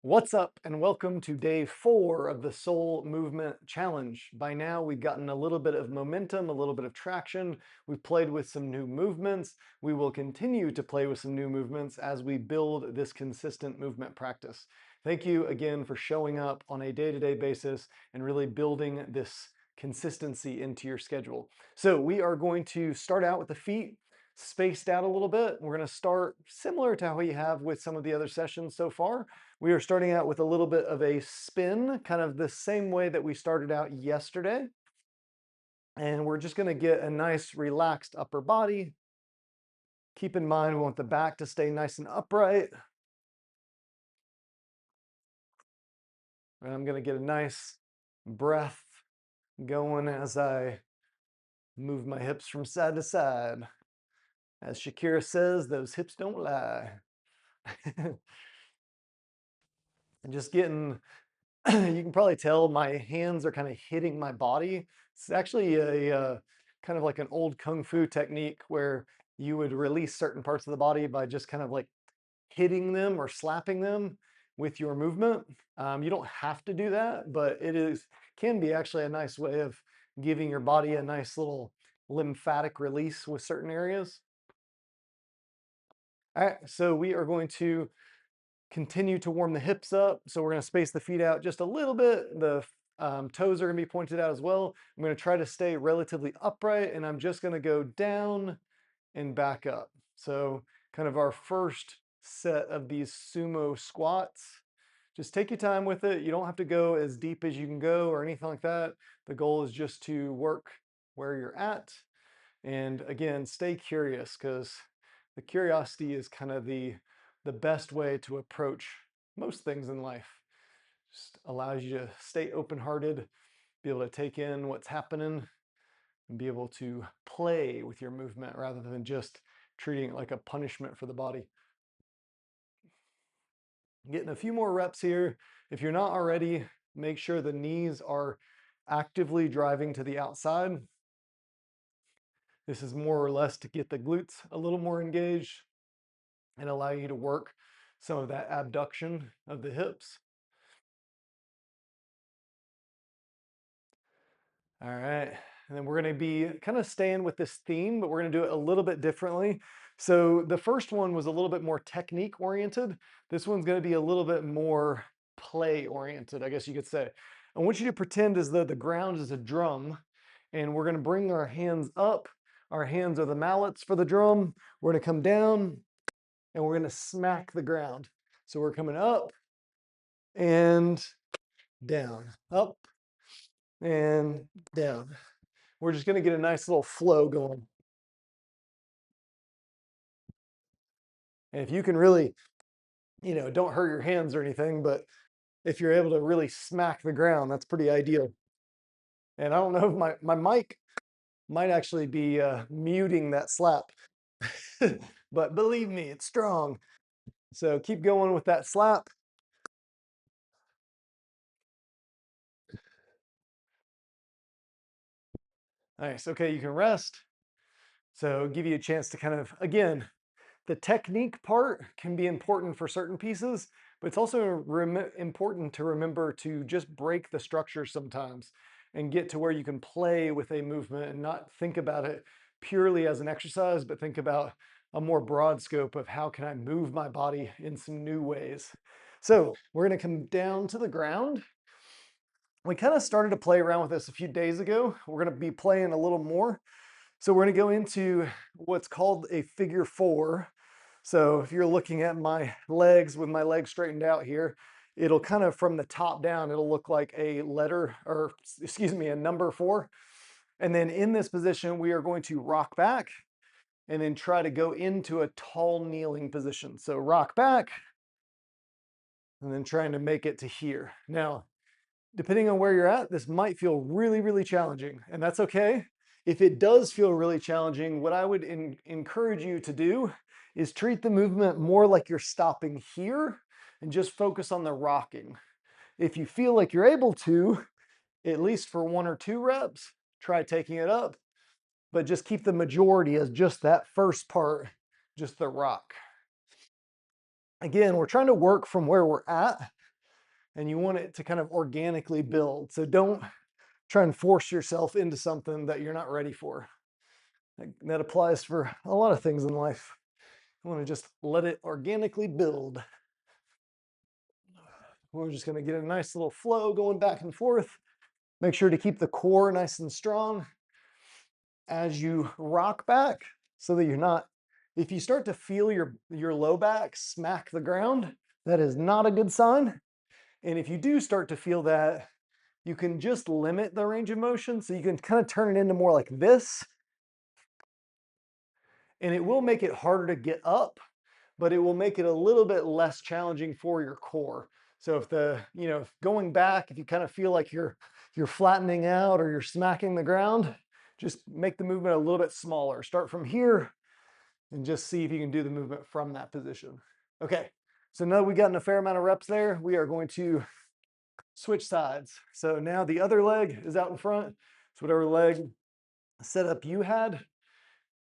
What's up, and welcome to day 4 of the Soul Movement Challenge. By now, we've gotten a little bit of momentum, a little bit of traction. We've played with some new movements. We will continue to play with some new movements as we build this consistent movement practice. Thank you again for showing up on a day-to-day basis and really building this consistency into your schedule. So we are going to start out with the feet spaced out a little bit. We're going to start similar to how we have with some of the other sessions so far. We are starting out with a little bit of a spin, kind of the same way that we started out yesterday. And we're just going to get a nice relaxed upper body. Keep in mind, we want the back to stay nice and upright. And I'm going to get a nice breath going as I move my hips from side to side. As Shakira says, those hips don't lie. And just getting, you can probably tell my hands are kind of hitting my body. It's actually a kind of like an old kung fu technique where you would release certain parts of the body by just kind of like hitting them or slapping them with your movement. You don't have to do that, but can be actually a nice way of giving your body a nice little lymphatic release with certain areas. All right, so we are going to continue to warm the hips up. So we're going to space the feet out just a little bit. The toes are going to be pointed out as well. I'm going to try to stay relatively upright, and I'm just going to go down and back up. So kind of our first set of these sumo squats. Just take your time with it. You don't have to go as deep as you can go or anything like that. The goal is just to work where you're at. And again, stay curious, because the curiosity is kind of the best way to approach most things in life. Just allows you to stay open-hearted, be able to take in what's happening, and be able to play with your movement rather than just treating it like a punishment for the body. Getting a few more reps here. If you're not already, make sure the knees are actively driving to the outside. This is more or less to get the glutes a little more engaged and allow you to work some of that abduction of the hips. All right, and then we're going to be kind of staying with this theme, but we're going to do it a little bit differently. So the first one was a little bit more technique oriented. This one's going to be a little bit more play oriented, I guess you could say. I want you to pretend as though the ground is a drum, and we're going to bring our hands up. Our hands are the mallets for the drum. We're going to come down, and we're going to smack the ground. So we're coming up and down, up and down. We're just going to get a nice little flow going. And if you can really, don't hurt your hands or anything, but if you're able to really smack the ground, that's pretty ideal. And I don't know if my mic might actually be muting that slap, but believe me, it's strong. So keep going with that slap. Nice. Okay, you can rest. So give you a chance to kind of, again, the technique part can be important for certain pieces, but it's also important to remember to just break the structure sometimes and get to where you can play with a movement and not think about it purely as an exercise, but think about a more broad scope of how can I move my body in some new ways. So we're going to come down to the ground. We kind of started to play around with this a few days ago. We're going to be playing a little more. So we're going to go into what's called a figure 4. So if you're looking at my legs with my legs straightened out here, it'll kind of from the top down, it'll look like a letter, or excuse me, a number 4. And then in this position, we are going to rock back and then try to go into a tall kneeling position. So rock back and then trying to make it to here. Now, depending on where you're at, this might feel really, really challenging, and that's okay. If it does feel really challenging, what I would encourage you to do is treat the movement more like you're stopping here and just focus on the rocking. If you feel like you're able to, at least for 1 or 2 reps, try taking it up, but just keep the majority as just that first part, just the rock. Again, we're trying to work from where we're at. and you want it to kind of organically build. So don't try and force yourself into something that you're not ready for. That applies for a lot of things in life. You want to just let it organically build. We're just going to get a nice little flow going back and forth. Make sure to keep the core nice and strong as you rock back so that you're not, if you start to feel your low back smack the ground, that is not a good sign. And if you do start to feel that, you can just limit the range of motion. So you can kind of turn it into more like this. And it will make it harder to get up, but it will make it a little bit less challenging for your core. So if going back, if you kind of feel like you're flattening out or you're smacking the ground, just make the movement a little bit smaller. Start from here and just see if you can do the movement from that position. Okay, so now we've gotten a fair amount of reps there. We are going to switch sides. So now the other leg is out in front. So whatever leg setup you had,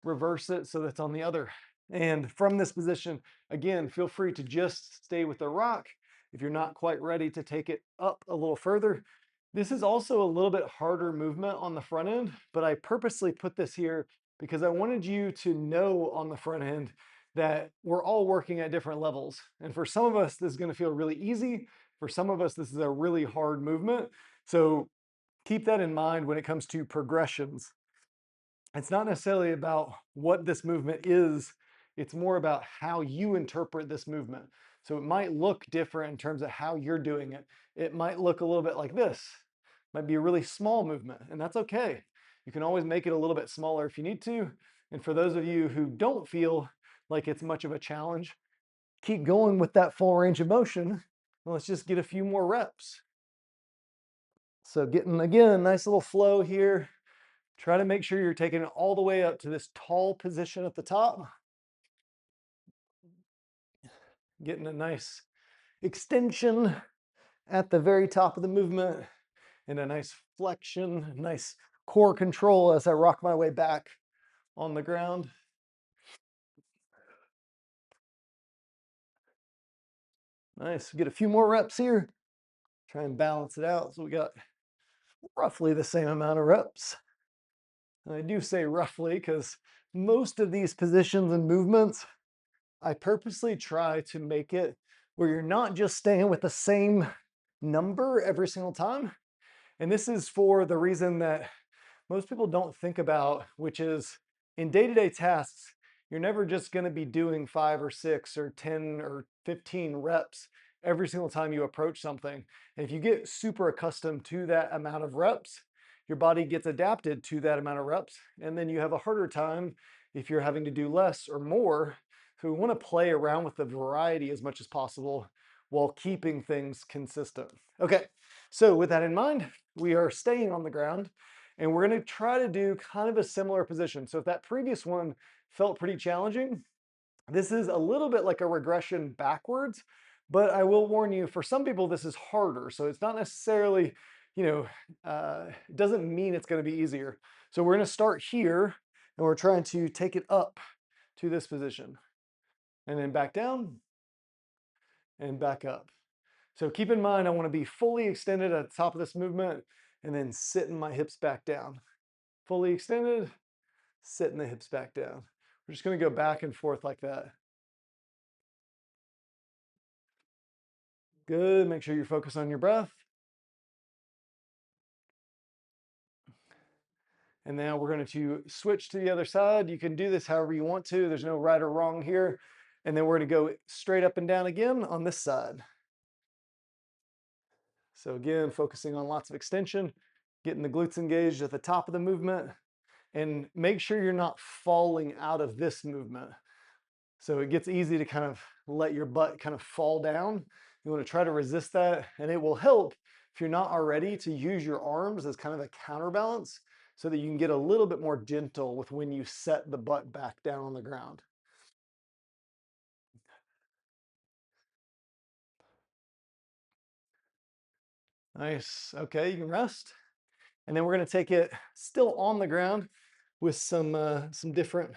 reverse it so that's on the other. And from this position, again, feel free to just stay with the rock if you're not quite ready to take it up a little further. This is also a little bit harder movement on the front end, but I purposely put this here because I wanted you to know on the front end that we're all working at different levels. And for some of us, this is going to feel really easy. For some of us, this is a really hard movement. So keep that in mind when it comes to progressions. It's not necessarily about what this movement is, it's more about how you interpret this movement. So it might look different in terms of how you're doing it. It might look a little bit like this. It might be a really small movement, and that's okay. You can always make it a little bit smaller if you need to. And for those of you who don't feel like it's much of a challenge, keep going with that full range of motion. And let's just get a few more reps. So getting, again, a nice little flow here. Try to make sure you're taking it all the way up to this tall position at the top. Getting a nice extension at the very top of the movement and a nice flexion, nice core control as I rock my way back on the ground. Nice, get a few more reps here. Try and balance it out. So we got roughly the same amount of reps. And I do say roughly because most of these positions and movements, I purposely try to make it where you're not just staying with the same number every single time. And this is for the reason that most people don't think about, which is in day-to-day tasks, you're never just going to be doing 5 or 6 or 10 or 15 reps every single time you approach something. And if you get super accustomed to that amount of reps, your body gets adapted to that amount of reps, and then you have a harder time if you're having to do less or more. So we want to play around with the variety as much as possible while keeping things consistent. Okay, so with that in mind, we are staying on the ground and we're going to try to do kind of a similar position. So if that previous one felt pretty challenging, this is a little bit like a regression backwards, but I will warn you, for some people, this is harder. So it's not necessarily, it doesn't mean it's going to be easier. So we're going to start here and we're trying to take it up to this position and then back down and back up. So keep in mind, I want to be fully extended at the top of this movement and then sitting my hips back down. Fully extended, sitting the hips back down. We're just going to go back and forth like that. Good. Make sure you're focused on your breath. And now we're going to switch to the other side. You can do this however you want to. There's no right or wrong here. And then we're going to go straight up and down again on this side. So again, focusing on lots of extension, getting the glutes engaged at the top of the movement, and make sure you're not falling out of this movement. So it gets easy to kind of let your butt kind of fall down. You want to try to resist that, and it will help if you're not already to use your arms as kind of a counterbalance so that you can get a little bit more gentle with when you set the butt back down on the ground. Nice. Okay, you can rest. And then we're going to take it still on the ground with some different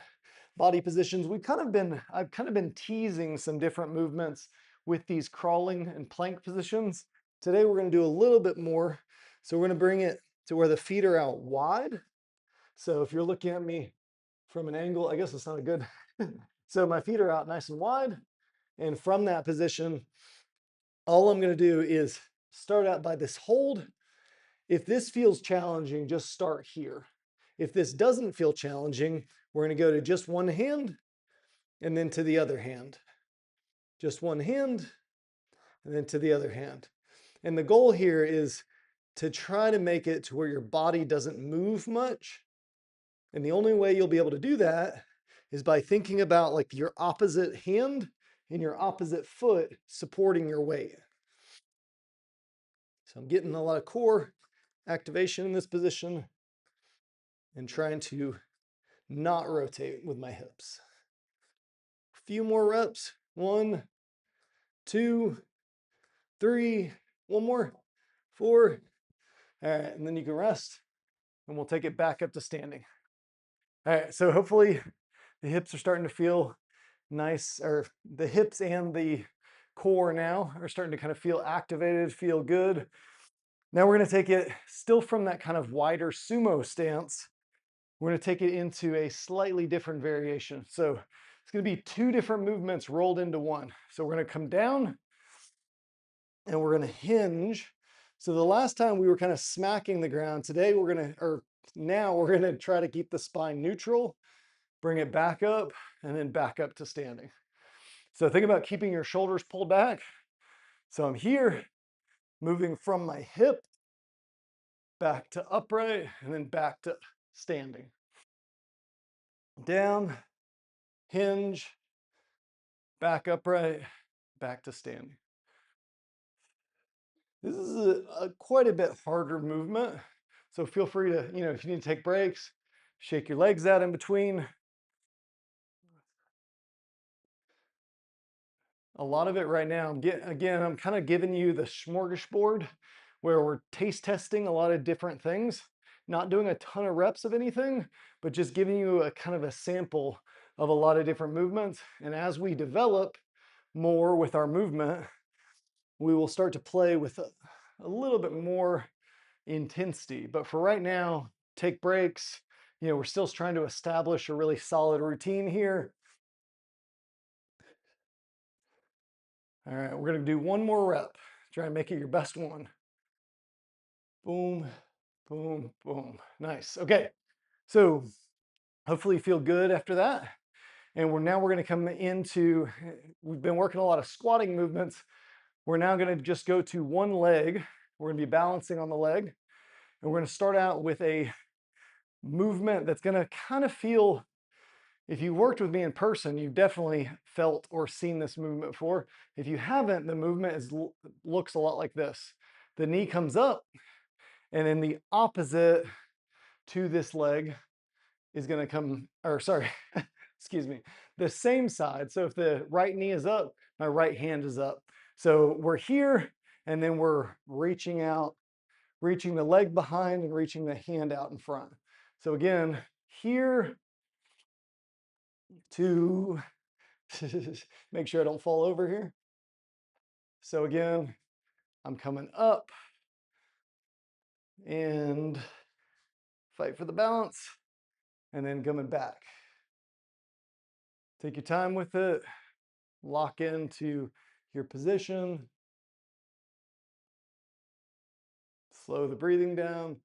body positions. I've kind of been teasing some different movements with these crawling and plank positions. Today we're going to do a little bit more. So we're going to bring it to where the feet are out wide. So if you're looking at me from an angle, I guess it's not a good. So my feet are out nice and wide. And from that position, all I'm going to do is start out by this hold. If this feels challenging, just start here. If this doesn't feel challenging, we're going to go to just one hand and then to the other hand. Just one hand and then to the other hand. And the goal here is to try to make it to where your body doesn't move much. And the only way you'll be able to do that is by thinking about like your opposite hand and your opposite foot supporting your weight. So I'm getting a lot of core activation in this position and trying to not rotate with my hips. A few more reps. 1, 2, 3, one more, 4. All right, and then you can rest and we'll take it back up to standing. All right, so hopefully the hips are starting to feel nice, or the hips and the core now are starting to kind of feel activated, feel good. Now we're going to take it still from that kind of wider sumo stance. We're going to take it into a slightly different variation. So it's going to be 2 different movements rolled into one. So we're going to come down and we're going to hinge. So the last time we were kind of smacking the ground. Today we're going to, or now we're going to try to keep the spine neutral, bring it back up, and then back up to standing. So think about keeping your shoulders pulled back. So I'm here, moving from my hip back to upright, and then back to standing. Down, hinge, back upright, back to standing. This is quite a bit harder movement. So feel free to, if you need to take breaks, shake your legs out in between. A lot of it right now, I'm kind of giving you the smorgasbord where we're taste testing a lot of different things, not doing a ton of reps of anything, but just giving you a kind of a sample of a lot of different movements. And as we develop more with our movement, we will start to play with a little bit more intensity. But for right now, take breaks. We're still trying to establish a really solid routine here. All right, we're gonna do one more rep. Try and make it your best one. Boom, boom, boom. Nice. Okay, so hopefully you feel good after that. And we're gonna come into, we've been working a lot of squatting movements. We're now gonna just go to one leg. We're gonna be balancing on the leg. And we're gonna start out with a movement that's gonna kind of feel, if you worked with me in person, you've definitely felt or seen this movement before. If you haven't, the movement looks a lot like this. The knee comes up, and then the opposite to this leg is going to come, or sorry, excuse me, the same side. So if the right knee is up, my right hand is up. So we're here, and then we're reaching out, reaching the leg behind and reaching the hand out in front. So again, here to make sure I don't fall over here. So again, I'm coming up and fight for the balance, and then coming back. Take your time with it, lock into your position, slow the breathing down,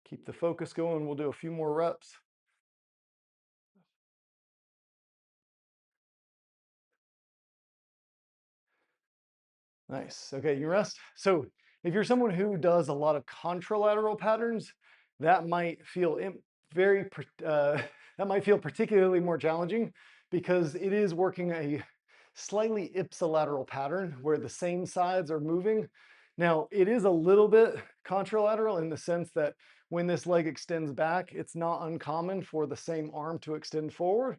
keep the focus going. We'll do a few more reps. Nice. Okay, you rest. So if you're someone who does a lot of contralateral patterns, that might feel that might feel particularly more challenging because it is working a slightly ipsilateral pattern where the same sides are moving. Now, it is a little bit contralateral in the sense that when this leg extends back, it's not uncommon for the same arm to extend forward.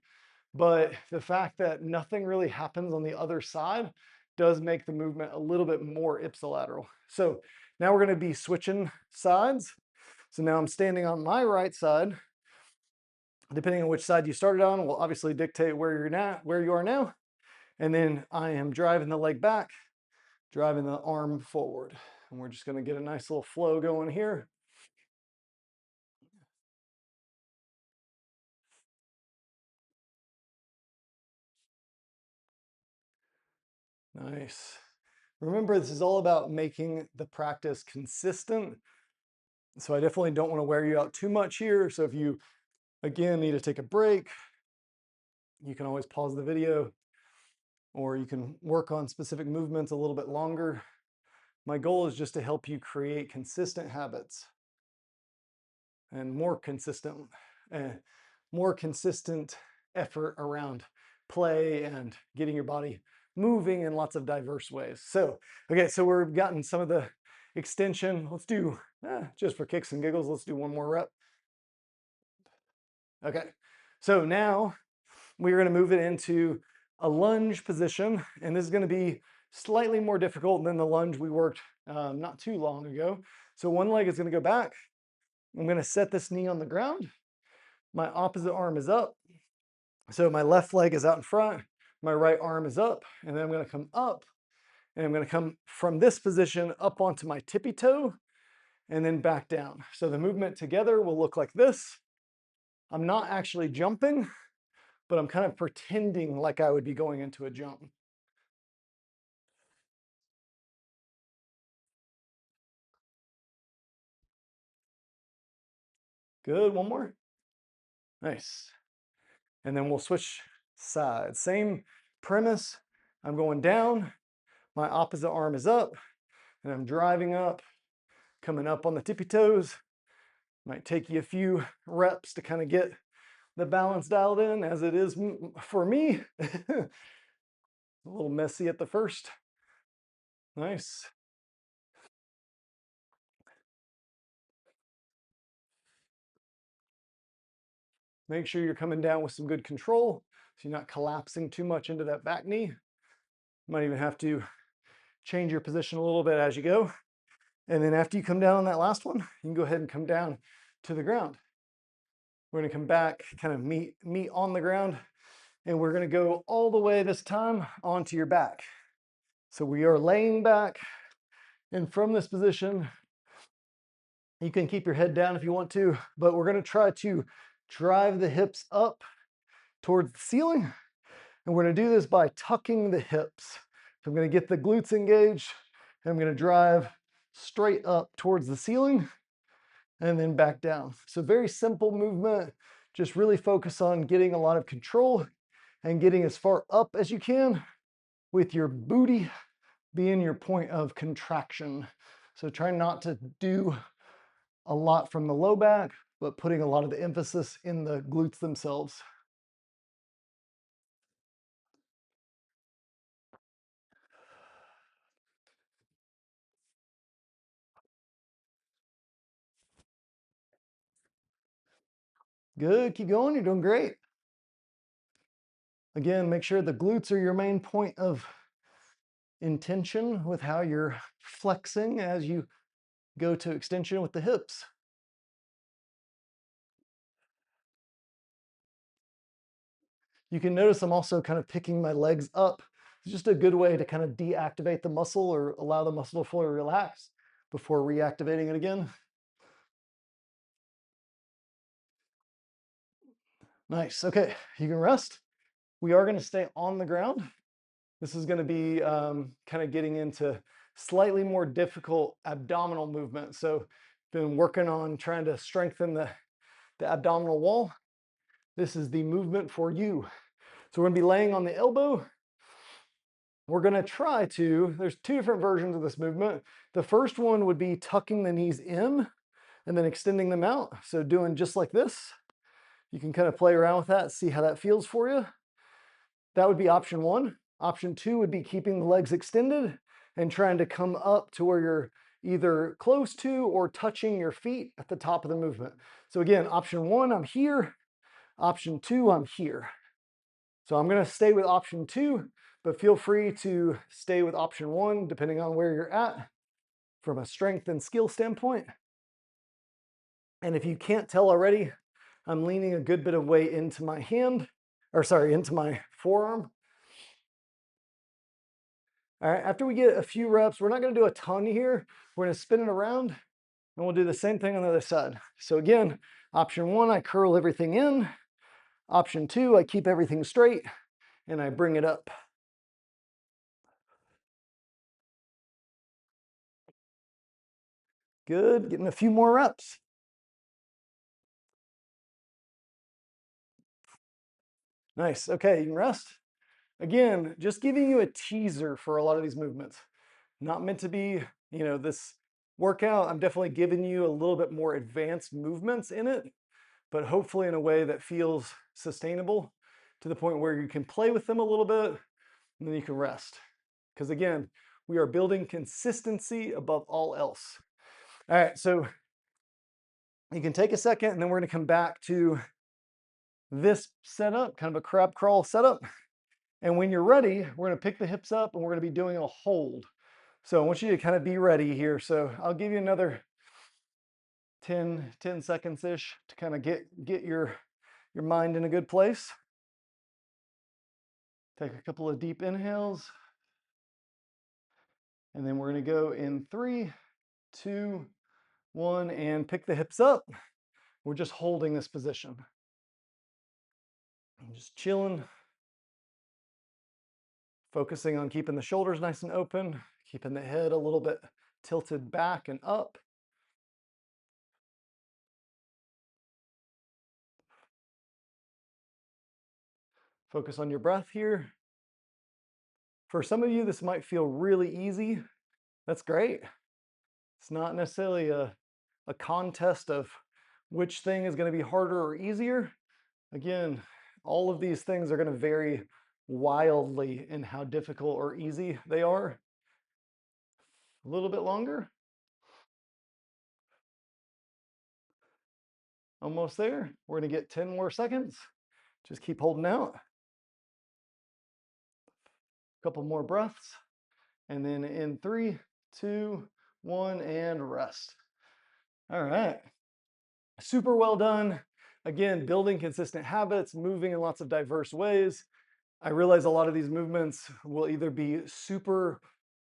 But the fact that nothing really happens on the other side does make the movement a little bit more ipsilateral. So now we're going to be switching sides. So now I'm standing on my right side. Depending on which side you started on will obviously dictate where you are now. And then I am driving the leg back, driving the arm forward. And we're just going to get a nice little flow going here. Nice. Remember, this is all about making the practice consistent. So I definitely don't want to wear you out too much here. So if you, again, need to take a break, you can always pause the video, or you can work on specific movements a little bit longer. My goal is just to help you create consistent habits and uh, more consistent effort around play and getting your body moving in lots of diverse ways. So, okay, so we've gotten some of the extension. Let's do, just for kicks and giggles, let's do one more rep. Okay, so now we're gonna move it into a lunge position, and this is gonna be slightly more difficult than the lunge we worked not too long ago. So one leg is gonna go back. I'm gonna set this knee on the ground. My opposite arm is up. So my left leg is out in front, my right arm is up, and then I'm gonna come up, and I'm gonna come from this position up onto my tippy toe, and then back down. So the movement together will look like this. I'm not actually jumping, but I'm kind of pretending like I would be going into a jump. Good, one more. Nice. And then we'll switch sides. Same premise. I'm going down, my opposite arm is up, and I'm driving up, coming up on the tippy toes. Might take you a few reps to kind of get the balance dialed in, as it is for me. A little messy at the first. Nice. Make sure you're coming down with some good control, so you're not collapsing too much into that back knee. You might even have to change your position a little bit as you go. And then after you come down on that last one, you can go ahead and come down to the ground. We're gonna come back, kind of meet on the ground, and we're gonna go all the way this time onto your back. So we are laying back, and from this position, you can keep your head down if you want to, but we're gonna try to drive the hips up towards the ceiling. And we're gonna do this by tucking the hips. So I'm gonna get the glutes engaged, and I'm gonna drive straight up towards the ceiling and then back down. So very simple movement. Just really focus on getting a lot of control and getting as far up as you can with your booty being your point of contraction. So try not to do a lot from the low back, but putting a lot of the emphasis in the glutes themselves. Good, keep going, you're doing great. Again, make sure the glutes are your main point of intention with how you're flexing as you go to extension with the hips. You can notice I'm also kind of picking my legs up. It's just a good way to kind of deactivate the muscle or allow the muscle to fully relax before reactivating it again. Nice, okay, you can rest. We are gonna stay on the ground. This is gonna be kind of getting into slightly more difficult abdominal movement. So been working on trying to strengthen the abdominal wall. This is the movement for you. So we're gonna be laying on the elbow. We're gonna try to, there's two different versions of this movement. The first one would be tucking the knees in and then extending them out. So doing just like this. You can kind of play around with that, see how that feels for you. That would be option one. Option two would be keeping the legs extended and trying to come up to where you're either close to or touching your feet at the top of the movement. So again, option one, I'm here. Option two, I'm here. So I'm gonna stay with option two, but feel free to stay with option one, depending on where you're at from a strength and skill standpoint. And if you can't tell already, I'm leaning a good bit of weight into my hand, or sorry, into my forearm. All right, after we get a few reps, we're not gonna do a ton here. We're gonna spin it around and we'll do the same thing on the other side. So again, option one, I curl everything in. Option two, I keep everything straight and I bring it up. Good, getting a few more reps. Nice, okay, you can rest. Again, just giving you a teaser for a lot of these movements. Not meant to be, this workout. I'm definitely giving you a little bit more advanced movements in it, but hopefully in a way that feels sustainable to the point where you can play with them a little bit and then you can rest. Because again, we are building consistency above all else. All right, so you can take a second and then we're gonna come back to this setup, kind of a crab crawl setup. And when you're ready, we're gonna pick the hips up and we're gonna be doing a hold. So I want you to kind of be ready here. So I'll give you another 10 seconds-ish to kind of get your mind in a good place. Take a couple of deep inhales. And then we're gonna go in 3, 2, 1, and pick the hips up. We're just holding this position. I'm just chilling, focusing on keeping the shoulders nice and open, keeping the head a little bit tilted back and up. Focus on your breath here. For some of you, this might feel really easy. That's great. It's not necessarily a contest of which thing is going to be harder or easier. Again, all of these things are going to vary wildly in how difficult or easy they are. A little bit longer. Almost there. We're going to get 10 more seconds. Just keep holding out. A couple more breaths. And then in 3, 2, 1, and rest. All right. Super well done. Again, building consistent habits, moving in lots of diverse ways. I realize a lot of these movements will either be super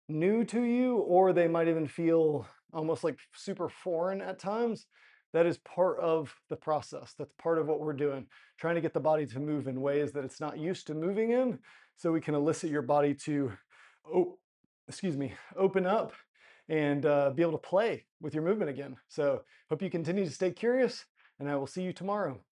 new to you or they might even feel almost like super foreign at times. That is part of the process. That's part of what we're doing, trying to get the body to move in ways that it's not used to moving in, so we can elicit your body to, open up and be able to play with your movement again. So hope you continue to stay curious, and I will see you tomorrow.